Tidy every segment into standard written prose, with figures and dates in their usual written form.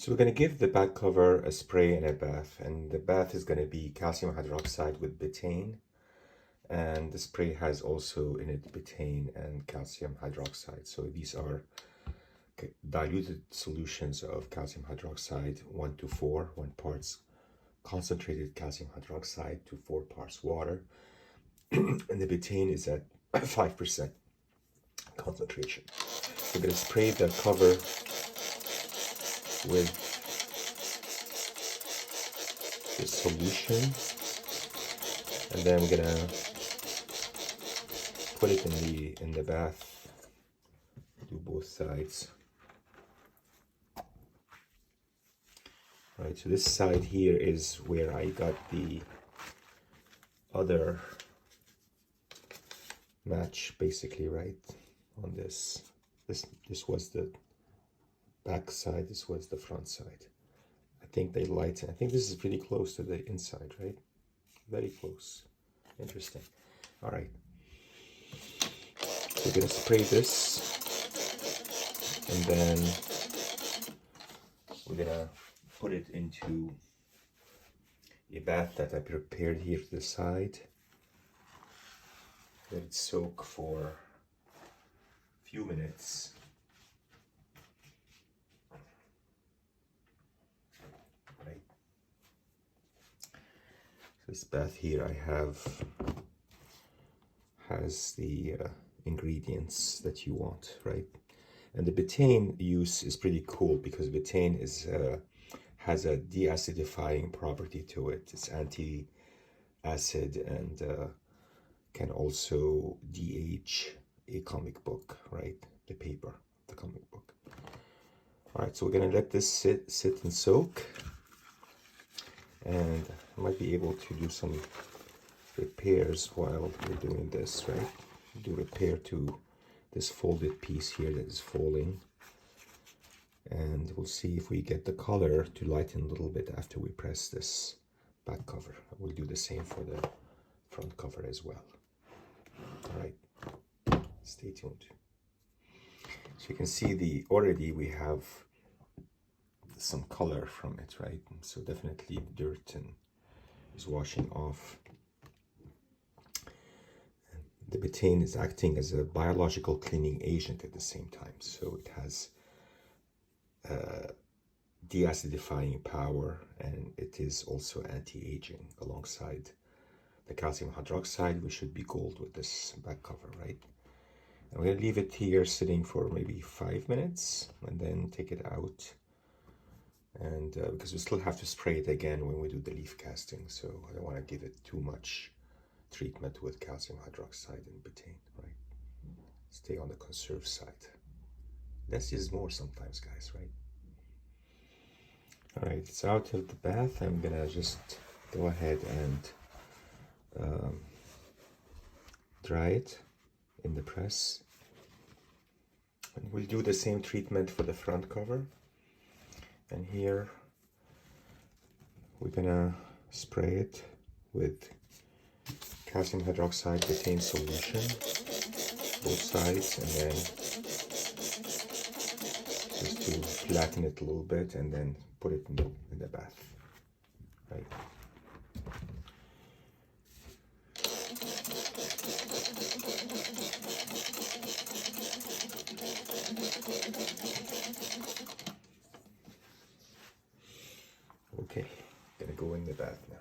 So we're going to give the back cover a spray and a bath, and the bath is going to be calcium hydroxide with betaine, and the spray has also in it betaine and calcium hydroxide. So these are diluted solutions of calcium hydroxide, 1 to 4, 1 parts concentrated calcium hydroxide to 4 parts water, and the betaine is at 5% concentration. We're going to spray the cover with the solution, and then we're gonna put it in the bath. Do both sides. All right, so this side here is where I got the other match, basically, right? On this was the back side, this was the front side. I think they lighten. I think this is pretty close to the inside, right? Very close. Interesting. All right. So we're gonna spray this, and then we're gonna put it into a bath that I prepared here to the side. Let it soak for a few minutes. Right. This bath here I have has the ingredients that you want, right? And the betaine use is pretty cool because betaine is has a deacidifying property to it. It's anti-acid and can also de-age a comic book, right? The paper, the comic book. All right, so we're gonna let this sit and soak, and I might be able to do some repairs while we're doing this, right? Do repair to this folded piece here that is falling, and we'll see if we get the color to lighten a little bit after we press this back cover. We'll do the same for the front cover as well. All right, stay tuned. So you can see already we have some color from it, right? So definitely dirt and is washing off. The betaine is acting as a biological cleaning agent at the same time. So it has deacidifying power, and it is also anti-aging alongside the calcium hydroxide. We should be gold with this back cover, right? I'm going to leave it here sitting for maybe 5 minutes and then take it out. And because we still have to spray it again when we do the leaf casting, so I don't want to give it too much treatment with calcium hydroxide and betaine, right? Stay on the conserve side. Less is more sometimes, guys, right? All right, it's out of the bath. I'm gonna just go ahead and dry it in the press. And we'll do the same treatment for the front cover. And here we're gonna spray it with calcium hydroxide betaine solution, both sides, and then just to flatten it a little bit, and then put it in the bath, right? Okay, gonna go in the bath now.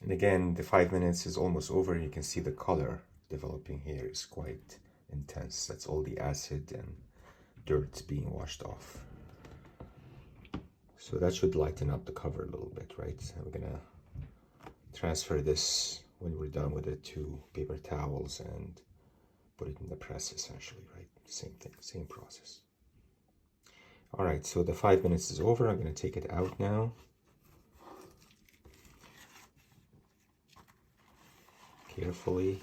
And again, the 5 minutes is almost over. You can see the color developing here is quite intense. That's all the acid and dirt being washed off. So that should lighten up the cover a little bit, right? And we're gonna transfer this when we're done with it to paper towels and put it in the press essentially, right? Same thing, same process. All right, so the 5 minutes is over. I'm gonna take it out now. Carefully.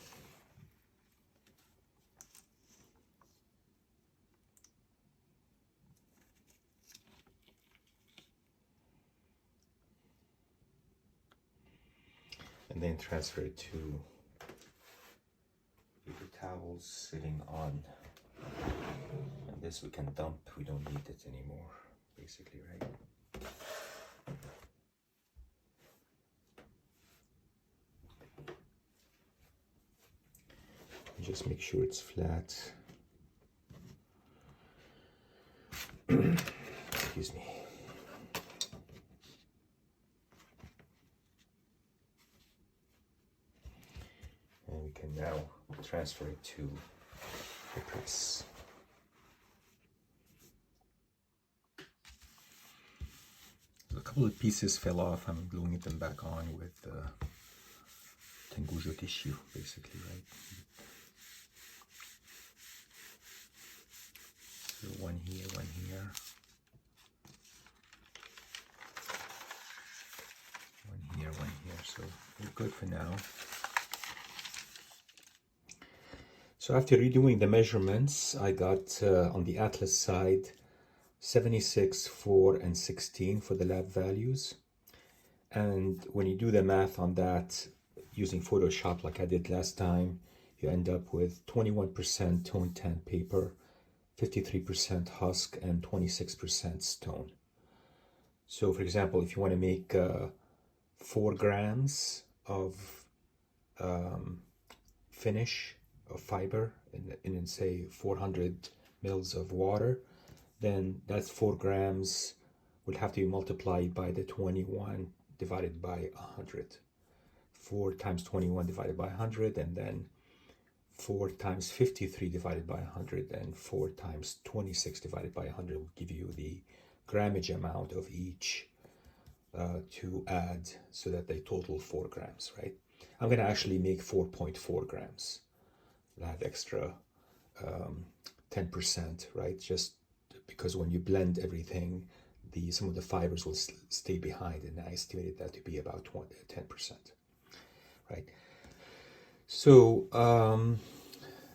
And then transfer it to paper towels sitting on this we can dump. We don't need it anymore, basically, right? Just make sure it's flat. Excuse me. And we can now transfer it to the press. A couple of pieces fell off. I'm gluing them back on with Tengujo tissue, basically, right? So one here, one here. One here, one here. So we're good for now. So after redoing the measurements, I got on the Atlas side 76, 4, and 16 for the lab values. And when you do the math on that using Photoshop like I did last time, you end up with 21% tone tan paper, 53% husk, and 26% stone. So for example, if you want to make 4 grams of finish of fiber in say 400 mils of water, then that's 4 grams will have to be multiplied by the 21 divided by 100. 4 times 21 divided by 100, and then 4 times 53 divided by 100, and 4 times 26 divided by 100 will give you the grammage amount of each to add so that they total 4 grams, right? I'm going to actually make 4.4 grams. That extra 10%, right? Just because when you blend everything, some of the fibers will stay behind, and I estimated that to be about 10%, right? So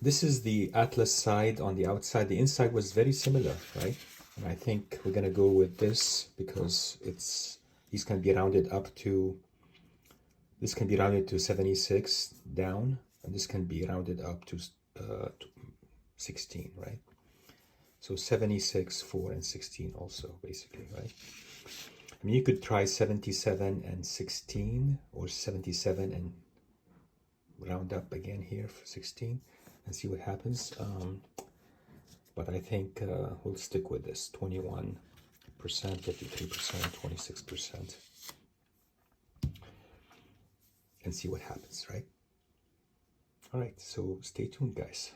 this is the Atlas side on the outside. The inside was very similar, right? And I think we're going to go with this because these can be rounded up to, this can be rounded to 76 down, and this can be rounded up to 16, right? So 76, 4, and 16 also, basically, right? I mean, you could try 77 and 16, or 77 and round up again here for 16 and see what happens. But I think we'll stick with this 21%, 53%, 26%, and see what happens, right? All right, so stay tuned, guys.